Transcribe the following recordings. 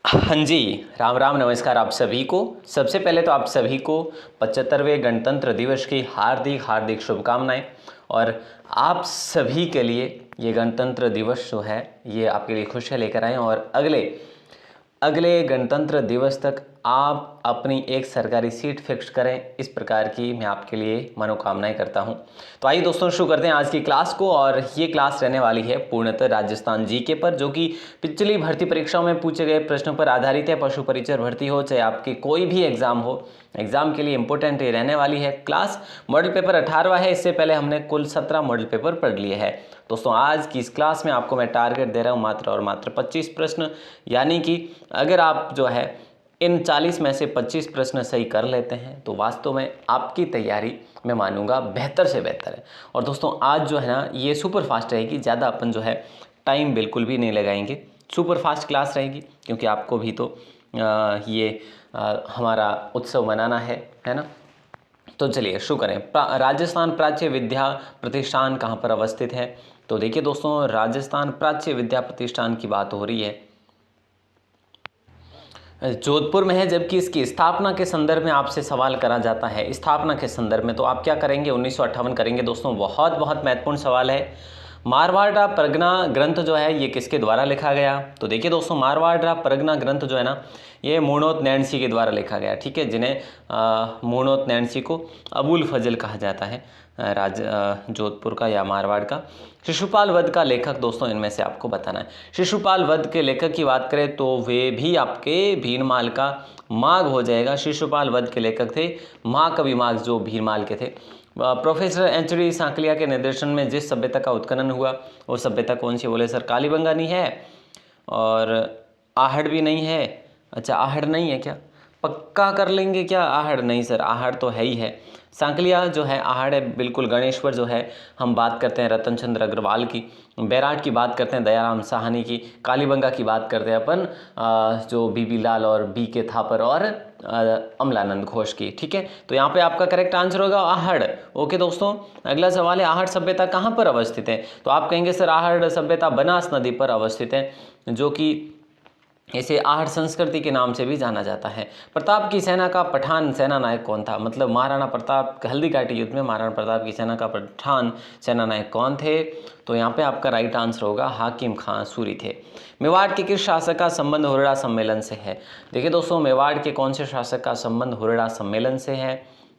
हाँ जी, राम राम नमस्कार आप सभी को। सबसे पहले तो आप सभी को 75वें गणतंत्र दिवस की हार्दिक हार्दिक शुभकामनाएं। और आप सभी के लिए ये गणतंत्र दिवस जो है ये आपके लिए खुशियाँ लेकर आएँ और अगले अगले गणतंत्र दिवस तक आप अपनी एक सरकारी सीट फिक्स करें, इस प्रकार की मैं आपके लिए मनोकामनाएं करता हूं। तो आइए दोस्तों शुरू करते हैं आज की क्लास को। और ये क्लास रहने वाली है पूर्णतः राजस्थान जीके पर, जो कि पिछली भर्ती परीक्षाओं में पूछे गए प्रश्नों पर आधारित है। पशु परिचर भर्ती हो चाहे आपकी कोई भी एग्जाम हो, एग्जाम के लिए इंपॉर्टेंट ये रहने वाली है क्लास। मॉडल पेपर 18वां है, इससे पहले हमने कुल 17 मॉडल पेपर पढ़ लिए हैं। दोस्तों आज की इस क्लास में आपको मैं टारगेट दे रहा हूँ मात्र और मात्र 25 प्रश्न, यानी कि अगर आप जो है इन 40 में से 25 प्रश्न सही कर लेते हैं तो वास्तव में आपकी तैयारी मैं मानूंगा बेहतर से बेहतर है। और दोस्तों आज जो है ना ये सुपर फास्ट रहेगी, ज़्यादा अपन जो है टाइम बिल्कुल भी नहीं लगाएंगे, सुपर फास्ट क्लास रहेगी क्योंकि आपको भी तो हमारा उत्सव मनाना है ना। तो चलिए शुरू करें। राजस्थान प्राच्य विद्या प्रतिष्ठान कहाँ पर अवस्थित है? तो देखिए दोस्तों, राजस्थान प्राच्य विद्या प्रतिष्ठान की बात हो रही है, जोधपुर में है। जबकि इसकी स्थापना के संदर्भ में आपसे सवाल करा जाता है, स्थापना के संदर्भ में तो आप क्या करेंगे? 1958 करेंगे। दोस्तों बहुत बहुत महत्वपूर्ण सवाल है। मारवाड़ा परगना ग्रंथ जो है ये किसके द्वारा लिखा गया? तो देखिए दोस्तों, मारवाड़ा परगना ग्रंथ जो है ना ये मूर्णोत नैणसी के द्वारा लिखा गया, ठीक है, जिन्हें मूर्णोत नैणसी को अबुल फजल कहा जाता है, जोधपुर का या मारवाड़ का। शिशुपाल वध का लेखक दोस्तों इनमें से आपको बताना है। शिशुपाल वध के लेखक की बात करें तो वे भी आपके भीनमाल का माघ हो जाएगा। शिशुपाल वध के लेखक थे महाकवि माघ, जो भीनमाल के थे। Professor HD. सांकलिया के निर्देशन में जिस सभ्यता का उत्खनन हुआ वो सभ्यता कौन सी? बोले सर कालीबंगा नहीं है और आहड़ भी नहीं है। अच्छा आहड़ नहीं है क्या? पक्का कर लेंगे क्या? आहड़ नहीं सर, आहड़ तो है ही है। सांकलिया जो है आहड़ है बिल्कुल। गणेश्वर जो है हम बात करते हैं रतन चंद्र अग्रवाल की। बैराट की बात करते हैं दयाराम साहनी की। कालीबंगा की बात करते हैं अपन जो बीबी लाल और बी के थापर और अमलानंद घोष की, ठीक है। तो यहाँ पे आपका करेक्ट आंसर होगा आहड़। ओके दोस्तों, अगला सवाल है आहड़ सभ्यता कहाँ पर अवस्थित है? तो आप कहेंगे सर आहड़ सभ्यता बनास नदी पर अवस्थित है, जो कि इसे आहड़ संस्कृति के नाम से भी जाना जाता है। प्रताप की सेना का पठान सेना नायक कौन था? मतलब महाराणा प्रताप हल्दी घाटी युद्ध में महाराणा प्रताप की सेना का पठान सेना नायक कौन थे? तो यहाँ पे आपका राइट आंसर होगा हाकिम खां सूरी थे। मेवाड़ के किस शासक का संबंध हुरड़ा सम्मेलन से है? देखिए दोस्तों, मेवाड़ के कौन से शासक का संबंध हुरड़ा सम्मेलन से है?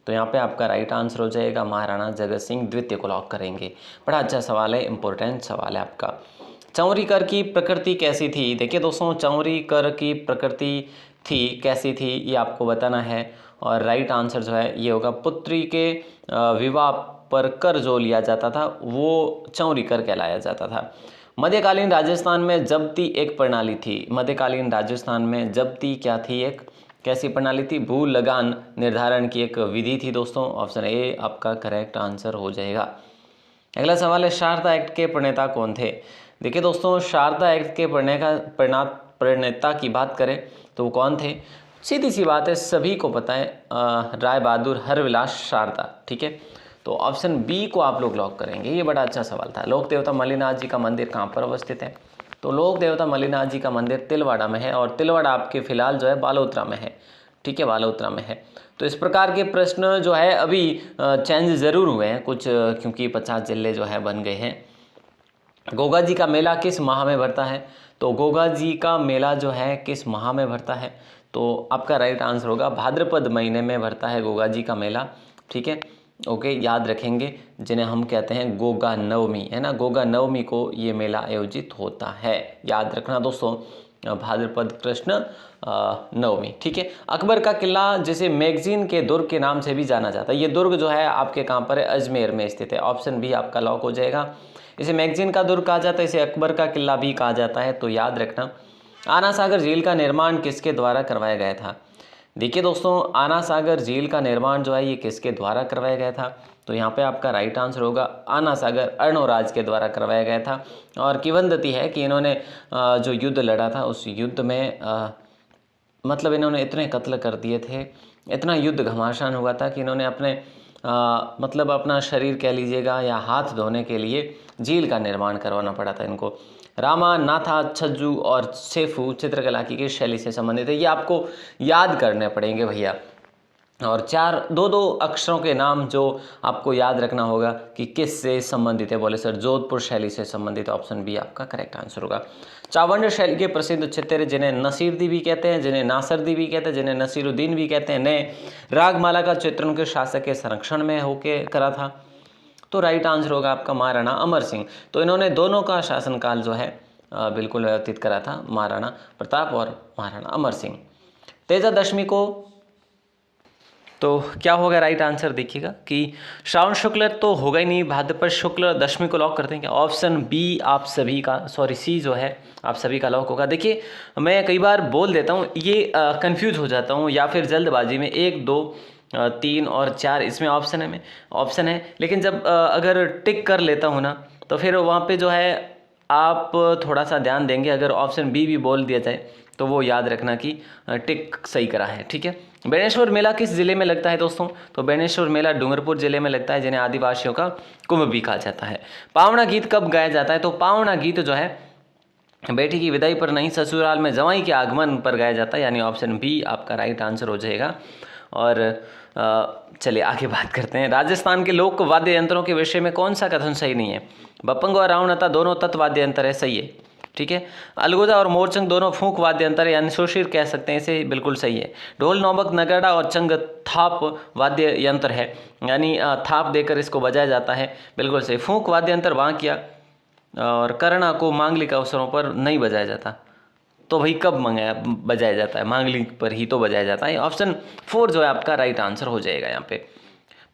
तो यहाँ पे आपका राइट आंसर हो जाएगा महाराणा जगत सिंह द्वितीय को लॉक करेंगे। बड़ा अच्छा सवाल है, इंपॉर्टेंट सवाल है आपका। चौरी कर की प्रकृति कैसी थी? देखिए दोस्तों, चौरी कर की प्रकृति कैसी थी ये आपको बताना है। और राइट आंसर जो है ये होगा पुत्री के विवाह पर कर जो लिया जाता था वो चौरी कर कहलाया जाता था। मध्यकालीन राजस्थान में जब्ती एक प्रणाली थी। मध्यकालीन राजस्थान में जब्ती क्या थी? एक कैसी प्रणाली थी? भू लगान निर्धारण की एक विधि थी दोस्तों। ऑप्शन ए आपका करेक्ट आंसर हो जाएगा। अगला सवाल है शारदा एक्ट के प्रणेता कौन थे? देखिए दोस्तों, शारदा एक्ट के प्रणेता की बात करें तो वो कौन थे? सीधी सी बात है, सभी को पता है, राय बहादुर हरविलास शारदा, ठीक है। तो ऑप्शन बी को आप लोग लॉक करेंगे। ये बड़ा अच्छा सवाल था। लोक देवता मल्लिनाथ जी का मंदिर कहाँ पर अवस्थित है? तो लोक देवता मल्लिनाथ जी का मंदिर तिलवाड़ा में है, और तिलवाड़ा आपके फिलहाल जो है बालोतरा में है, ठीक है, बालोतरा में है। तो इस प्रकार के प्रश्न जो है अभी चेंज ज़रूर हुए हैं कुछ, क्योंकि 50 जिले जो है बन गए हैं। गोगा जी का मेला किस माह में भरता है? तो गोगा जी का मेला जो है किस माह में भरता है? तो आपका राइट आंसर होगा भाद्रपद महीने में भरता है गोगा जी का मेला, ठीक है। ओके, याद रखेंगे, जिन्हें हम कहते हैं गोगा नवमी, है ना। गोगा नवमी को ये मेला आयोजित होता है, याद रखना दोस्तों, भाद्रपद कृष्ण नवमी, ठीक है। अकबर का किला जिसे मैगजीन के दुर्ग के नाम से भी जाना जाता है, ये दुर्ग जो है आपके कहाँ पर है? अजमेर में स्थित है। ऑप्शन भी आपका लॉक हो जाएगा। इसे मैगजीन का दुर्ग कहा जाता है, इसे अकबर का किला भी कहा जाता है। तो याद रखना। आना सागर झील का निर्माण किसके द्वारा करवाया गया था? देखिए दोस्तों, आना सागर झील का निर्माण जो है ये किसके द्वारा करवाया गया था? तो यहाँ पे आपका राइट आंसर होगा आना सागर अर्णोराज के द्वारा करवाया गया था। और किवंदती है कि इन्होंने जो युद्ध लड़ा था उस युद्ध में मतलब इन्होंने इतने कत्ल कर दिए थे, इतना युद्ध घमासान हुआ था कि इन्होंने अपने मतलब अपना शरीर कह लीजिएगा या हाथ धोने के लिए झील का निर्माण करवाना पड़ा था इनको। रामा, नाथा, छज्जू और सेफू चित्रकला की किस शैली से संबंधित है? ये आपको याद करने पड़ेंगे भैया। और दो दो अक्षरों के नाम जो आपको याद रखना होगा कि किस से संबंधित है। बोले सर जोधपुर शैली से संबंधित। ऑप्शन बी आपका करेक्ट आंसर होगा। चावंड शैली के प्रसिद्ध चित्रे जिन्हें नसीरदी भी कहते हैं, जिन्हें नासरदी भी कहते हैं, जिन्हें नसीरुद्दीन भी कहते हैं, ने रागमाला का चित्रण के शासक के संरक्षण में होके करा था? तो राइट आंसर होगा आपका महाराणा अमर सिंह। तो इन्होंने दोनों का शासनकाल जो है बिल्कुल व्यतीत करा था, महाराणा प्रताप और महाराणा अमर सिंह। तेजा दशमी को तो क्या होगा राइट आंसर? देखिएगा कि श्रावण शुक्ल तो होगा ही नहीं, भाद्रपद शुक्ल दशमी को लॉक करते हैं क्या? ऑप्शन बी आप सभी का, सॉरी सी जो है आप सभी का लॉक होगा। देखिए मैं कई बार बोल देता हूँ, ये कंफ्यूज हो जाता हूँ या फिर जल्दबाजी में 1, 2, 3 और 4 इसमें ऑप्शन है, लेकिन जब अगर टिक कर लेता हूँ ना तो फिर वहाँ पे जो है आप थोड़ा सा ध्यान देंगे। अगर ऑप्शन बी भी बोल दिया जाए तो वो याद रखना कि टिक सही करा है, ठीक है। बेणेश्वर मेला किस जिले में लगता है दोस्तों? तो बेणेश्वर मेला डूंगरपुर जिले में लगता है, जिन्हें आदिवासियों का कुंभ भी कहा जाता है। पावना गीत कब गाया जाता है? तो पावना गीत जो है बेटी की विदाई पर नहीं, ससुराल में जवाई के आगमन पर गाया जाता है, यानी ऑप्शन बी आपका राइट आंसर हो जाएगा। और चलिए आगे बात करते हैं। राजस्थान के लोक वाद्य यंत्रों के विषय में कौन सा कथन सही नहीं है? बपंग और रावणता दोनों तत्व वाद्य यंत्र है, सही है, ठीक है। अलगोजा और मोरचंग दोनों फूंक वाद्य यंत्र है, यानी शोशिर कह सकते हैं इसे, बिल्कुल सही है। ढोल, नौबक, नगाड़ा और चंग थाप वाद्य यंत्र है, यानी थाप देकर इसको बजाया जाता है, बिल्कुल सही। फूंक वाद्य यंत्र वांकिया और करना को मांगलिक अवसरों पर नहीं बजाया जाता, तो भाई कब बजाया जाता है? मांगलिक पर ही तो बजाया जाता है। ऑप्शन 4 जो है आपका राइट आंसर हो जाएगा यहाँ पे।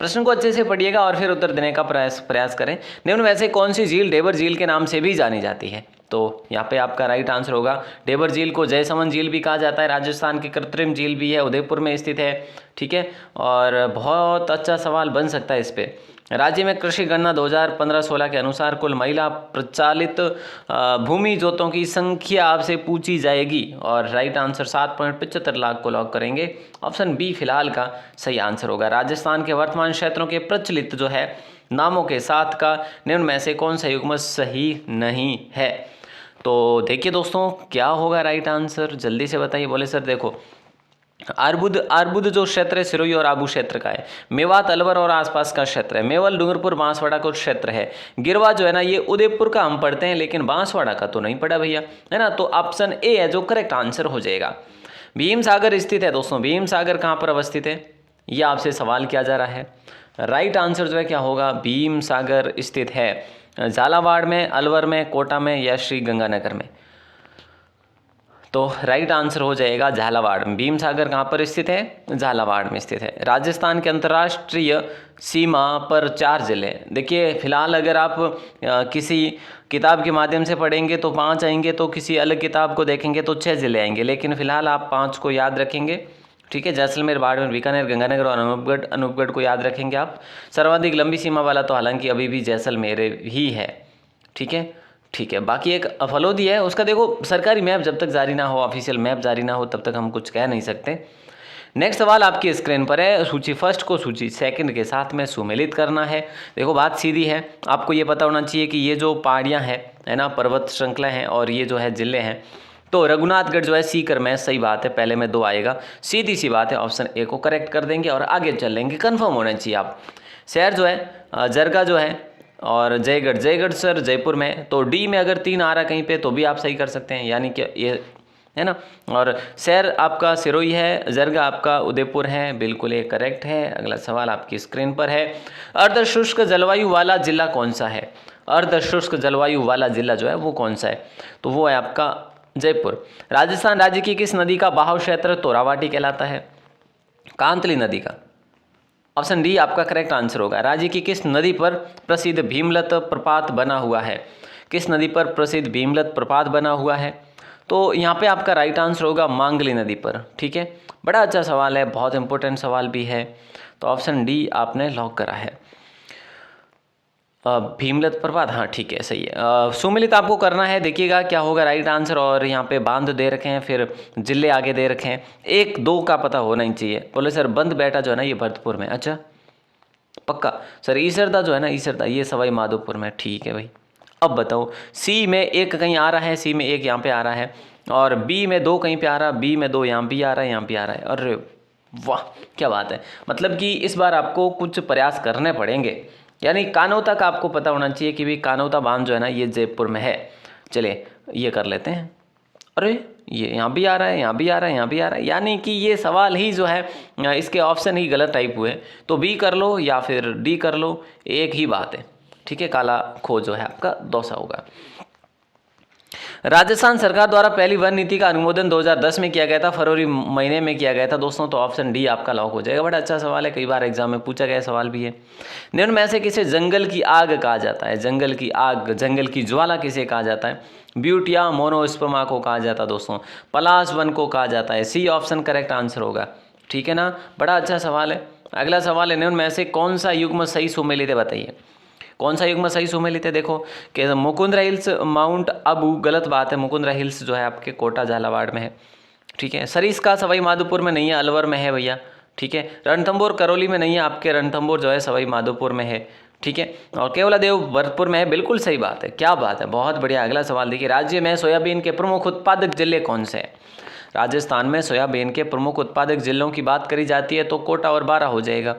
प्रश्न को अच्छे से पढ़िएगा और फिर उत्तर देने का प्रयास करें। निम्न में से कौन सी झील डेबर झील के नाम से भी जानी जाती है? तो यहाँ पे आपका राइट आंसर होगा डेबर झील को जयसमंद झील भी कहा जाता है, राजस्थान की कृत्रिम झील भी है, उदयपुर में स्थित है, ठीक है। और बहुत अच्छा सवाल बन सकता है इस पे। राज्य में कृषि गणना 2015-16 के अनुसार कुल महिला प्रचालित भूमि जोतों की संख्या आपसे पूछी जाएगी और राइट आंसर 7.75 लाख को लॉक करेंगे। ऑप्शन बी फिलहाल का सही आंसर होगा। राजस्थान के वर्तमान क्षेत्रों के प्रचलित जो है नामों के साथ का निम्न में से कौन सा युग्म सही नहीं है? तो देखिए दोस्तों क्या होगा राइट आंसर, जल्दी से बताइए। बोले सर देखो अर्बुद जो क्षेत्र है सिरोही और आबू क्षेत्र का है। मेवात अलवर और आसपास का क्षेत्र है। मेवल डूंगरपुर बांसवाड़ा का क्षेत्र है। गिरवा जो है ना ये उदयपुर का हम पढ़ते हैं, लेकिन बांसवाड़ा का तो नहीं पढ़ा भैया, है ना। तो ऑप्शन ए है जो करेक्ट आंसर हो जाएगा। भीम सागर स्थित है दोस्तों, भीम सागर कहाँ पर अवस्थित है ये आपसे सवाल किया जा रहा है। राइट आंसर जो है क्या होगा? भीम सागर स्थित है झालावाड़ में, अलवर में, कोटा में या श्री गंगानगर में? तो राइट आंसर हो जाएगा झालावाड़ में। भीम सागर कहाँ पर स्थित है? झालावाड़ में स्थित है। राजस्थान के अंतर्राष्ट्रीय सीमा पर 4 जिले। देखिए फिलहाल अगर आप किसी किताब के माध्यम से पढ़ेंगे तो 5 आएंगे, तो किसी अलग किताब को देखेंगे तो 6 जिले आएंगे, लेकिन फिलहाल आप 5 को याद रखेंगे, ठीक है। जैसलमेर, बाड़मेर, बीकानेर, गंगानगर और अनूपगढ़ को याद रखेंगे आप। सर्वाधिक लंबी सीमा वाला तो हालांकि अभी भी जैसलमेर ही है, ठीक है। बाकी एक फलोदी है, उसका देखो सरकारी मैप जब तक जारी ना हो, ऑफिशियल मैप जारी ना हो, तब तक हम कुछ कह नहीं सकते। नेक्स्ट सवाल आपकी स्क्रीन पर है। सूची फर्स्ट को सूची सेकंड के साथ में सुमेलित करना है। देखो बात सीधी है, आपको ये पता होना चाहिए कि ये जो पहाड़ियाँ हैं है ना, पर्वत श्रृंखला हैं, और ये जो है जिले हैं, तो रघुनाथगढ़ जो है सीकर में, सही बात है, पहले में 2 आएगा, सीधी सी बात है। ऑप्शन ए को करेक्ट कर देंगे और आगे चल लेंगे। कन्फर्म होना चाहिए आप। शहर जो है जरगा जो है, और जयगढ़ सर जयपुर में, तो डी में अगर 3 आ रहा कहीं पे तो भी आप सही कर सकते हैं, यानी कि ये है ना। और शहर आपका सिरोही है, जरगा आपका उदयपुर है, बिल्कुल ये करेक्ट है। अगला सवाल आपकी स्क्रीन पर है। अर्धशुष्क जलवायु वाला जिला कौन सा है? अर्धशुष्क जलवायु वाला जिला जो है वो कौन सा है? तो वो है आपका जयपुर। राजस्थान राज्य की किस नदी का बहाव क्षेत्र तोरावाटी कहलाता है? कांतली नदी का। ऑप्शन डी आपका करेक्ट आंसर होगा। राज्य की किस नदी पर प्रसिद्ध भीमलत प्रपात बना हुआ है? किस नदी पर प्रसिद्ध भीमलत प्रपात बना हुआ है? तो यहाँ पे आपका राइट आंसर होगा मांगली नदी पर, ठीक है। बड़ा अच्छा सवाल है, बहुत इंपॉर्टेंट सवाल भी है, तो ऑप्शन डी आपने लॉक करा है। भीमलत प्रपात, हाँ ठीक है, सही है। सुमिलित आपको करना है, देखिएगा क्या होगा राइट आंसर। और यहाँ पे बांध दे रखे हैं, फिर जिले आगे दे रखे हैं, 1-2 का पता होना ही चाहिए। बोले सर बंद बैठा जो है ना ये भरतपुर में, अच्छा पक्का सर। ईसरदा जो है ना, ईसरदा ये सवाई माधोपुर में, ठीक है भाई। अब बताओ, सी में 1 कहीं आ रहा है, सी में 1 यहाँ पे आ रहा है, और बी में 2 कहीं पे आ रहा है, बी में 2 यहाँ भी आ रहा है, यहाँ भी आ रहा है। अरे वाह क्या बात है। मतलब कि इस बार आपको कुछ प्रयास करने पड़ेंगे, यानी कानौता का आपको पता होना चाहिए कि भाई कानौता बांध जो है ना ये जयपुर में है। चलिए ये कर लेते हैं। अरे ये यहाँ भी आ रहा है, यहाँ भी आ रहा है, यहाँ भी आ रहा है, यानी कि ये सवाल ही जो है इसके ऑप्शन ही गलत टाइप हुए। तो बी कर लो या फिर डी कर लो, एक ही बात है। ठीक है, काला खो जो है आपका दौसा होगा। राजस्थान सरकार द्वारा पहली वन नीति का अनुमोदन 2010 में किया गया था, फरवरी महीने में किया गया था दोस्तों। तो ऑप्शन डी आपका लॉक हो जाएगा। बड़ा अच्छा सवाल है, कई बार एग्जाम में पूछा गया सवाल भी है। निम्न में से किसे जंगल की आग कहा जाता है? जंगल की आग, जंगल की ज्वाला किसे कहा जाता है? ब्यूटिया मोनोस्पर्मा को कहा जाता है दोस्तों, पलाश वन को कहा जाता है। सी ऑप्शन करेक्ट आंसर होगा। ठीक है ना, बड़ा अच्छा सवाल है। अगला सवाल है, निम्न में से कौन सा युग्म सही सुमेलित है? बताइए कौन सा युग्म सही सुमेलित है। देखो कि मुकुंदरा हिल्स माउंट आबू, गलत बात है। मुकुंदरा हिल्स जो है आपके कोटा झालावाड़ में है। ठीक है, सरिस्का सवाई माधोपुर में नहीं है, अलवर में है भैया। ठीक है, रणथंभौर करौली में नहीं है, आपके रणथंभौर जो है सवाई माधोपुर में है। ठीक है, और केवलादेव भरतपुर में है। बिल्कुल सही बात है, क्या बात है, बहुत बढ़िया। अगला सवाल देखिए, राज्य में सोयाबीन के प्रमुख उत्पादक जिले कौन से हैं? राजस्थान में सोयाबीन के प्रमुख उत्पादक जिलों की बात करी जाती है तो कोटा और बारां हो जाएगा।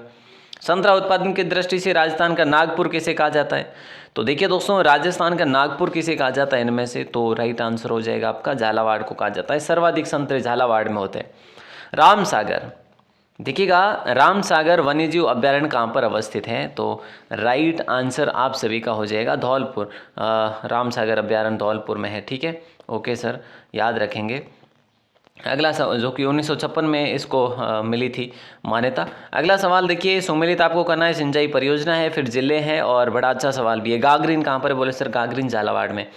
संतरा उत्पादन की दृष्टि से राजस्थान का नागपुर किसे कहा जाता है? तो देखिए दोस्तों, राजस्थान का नागपुर किसे कहा जाता है इनमें से? तो राइट आंसर हो जाएगा आपका झालावाड़ को कहा जाता है। सर्वाधिक संतरे झालावाड़ में होते हैं। रामसागर, देखिएगा रामसागर वन्यजीव अभ्यारण्य कहाँ पर अवस्थित है? तो राइट आंसर आप सभी का हो जाएगा धौलपुर। रामसागर अभ्यारण्य धौलपुर में है। ठीक है, ओके सर, याद रखेंगे। अगला सवाल जो कि 1956 में इसको मिली थी मान्यता। अगला सवाल देखिए, सुमेलित आपको करना है, सिंचाई परियोजना है, फिर जिले हैं, और बड़ा अच्छा सवाल भी है। गागरीन कहाँ पर है? बोले सर गागरीन झालावाड़ में।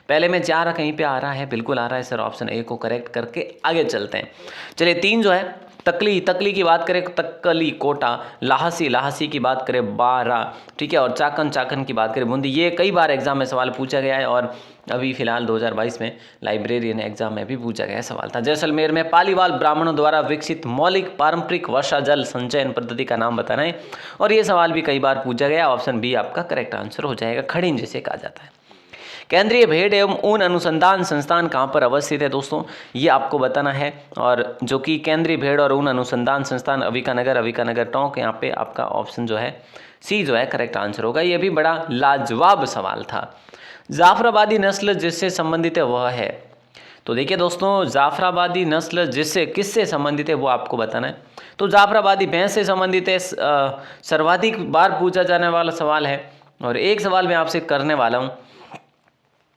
पहले में 4 कहीं पे आ रहा है, बिल्कुल आ रहा है सर। ऑप्शन ए को करेक्ट करके आगे चलते हैं। चलिए 3 जो है, तकली की बात करें तक्कली कोटा, लाहसी की बात करें बारा। ठीक है, और चाकन की बात करें बूंदी। ये कई बार एग्जाम में सवाल पूछा गया है, और अभी फिलहाल 2022 में लाइब्रेरियन एग्जाम में भी पूछा गया सवाल था। जैसलमेर में पालीवाल ब्राह्मणों द्वारा विकसित मौलिक पारंपरिक वर्षा जल संचयन पद्धति का नाम बताना है, और ये सवाल भी कई बार पूछा गया। ऑप्शन बी आपका करेक्ट आंसर हो जाएगा, खड़ीन जिसे कहा जाता है। केंद्रीय भेड़ एवं ऊन अनुसंधान संस्थान कहाँ पर अवस्थित है दोस्तों? ये आपको बताना है, और जो कि केंद्रीय भेड़ और ऊन अनुसंधान संस्थान अविकानगर टोंक, यहाँ पे आपका ऑप्शन जो है सी जो है करेक्ट आंसर होगा। ये भी बड़ा लाजवाब सवाल था। जाफराबादी नस्ल जिससे संबंधित है वह है? तो देखिए दोस्तों, जाफराबादी नस्ल जिससे किससे संबंधित है वो आपको बताना है। तो जाफराबादी भैंस से संबंधित है। सर्वाधिक बार पूछा जाने वाला सवाल है, और एक सवाल मैं आपसे करने वाला हूँ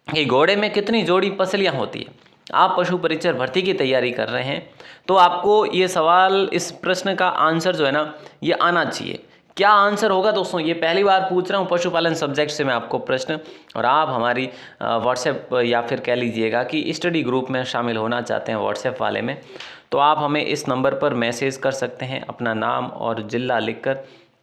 कि घोड़े में कितनी जोड़ी पसलियाँ होती है? आप पशु परिचर भर्ती की तैयारी कर रहे हैं तो आपको ये सवाल, इस प्रश्न का आंसर जो है ना ये आना चाहिए। क्या आंसर होगा दोस्तों? ये पहली बार पूछ रहा हूँ पशुपालन सब्जेक्ट से मैं आपको प्रश्न, और आप हमारी व्हाट्सएप या फिर कह लीजिएगा कि स्टडी ग्रुप में शामिल होना चाहते हैं व्हाट्सएप वाले में, तो आप हमें इस नंबर पर मैसेज कर सकते हैं अपना नाम और ज़िला लिखकर,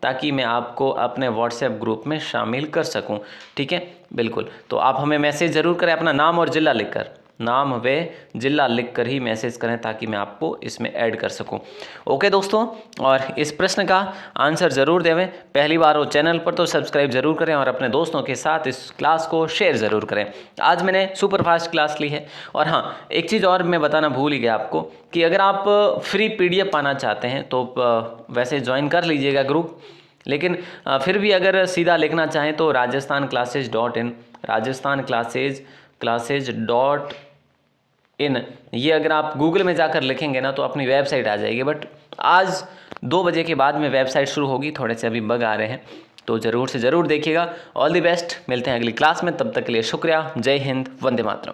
ताकि मैं आपको अपने व्हाट्सएप ग्रुप में शामिल कर सकूं। ठीक है, बिल्कुल। तो आप हमें मैसेज ज़रूर करें, अपना नाम और ज़िला लिखकर, नाम व ज़िला लिखकर ही मैसेज करें, ताकि मैं आपको इसमें ऐड कर सकूं। ओके दोस्तों, और इस प्रश्न का आंसर ज़रूर देवें। पहली बार हो चैनल पर तो सब्सक्राइब ज़रूर करें, और अपने दोस्तों के साथ इस क्लास को शेयर ज़रूर करें। आज मैंने सुपर फास्ट क्लास ली है। और हाँ, एक चीज़ और मैं बताना भूल ही गया आपको कि अगर आप फ्री PDF पाना चाहते हैं तो वैसे ज्वाइन कर लीजिएगा ग्रुप, लेकिन फिर भी अगर सीधा लिखना चाहें तो rajasthanclasses.in, rajasthanclasses.in, ये अगर आप गूगल में जाकर लिखेंगे ना तो अपनी वेबसाइट आ जाएगी। बट आज 2 बजे के बाद में वेबसाइट शुरू होगी, थोड़े से अभी बग आ रहे हैं, तो ज़रूर से ज़रूर देखिएगा। ऑल द बेस्ट, मिलते हैं अगली क्लास में, तब तक के लिए शुक्रिया। जय हिंद, वंदे मातरम।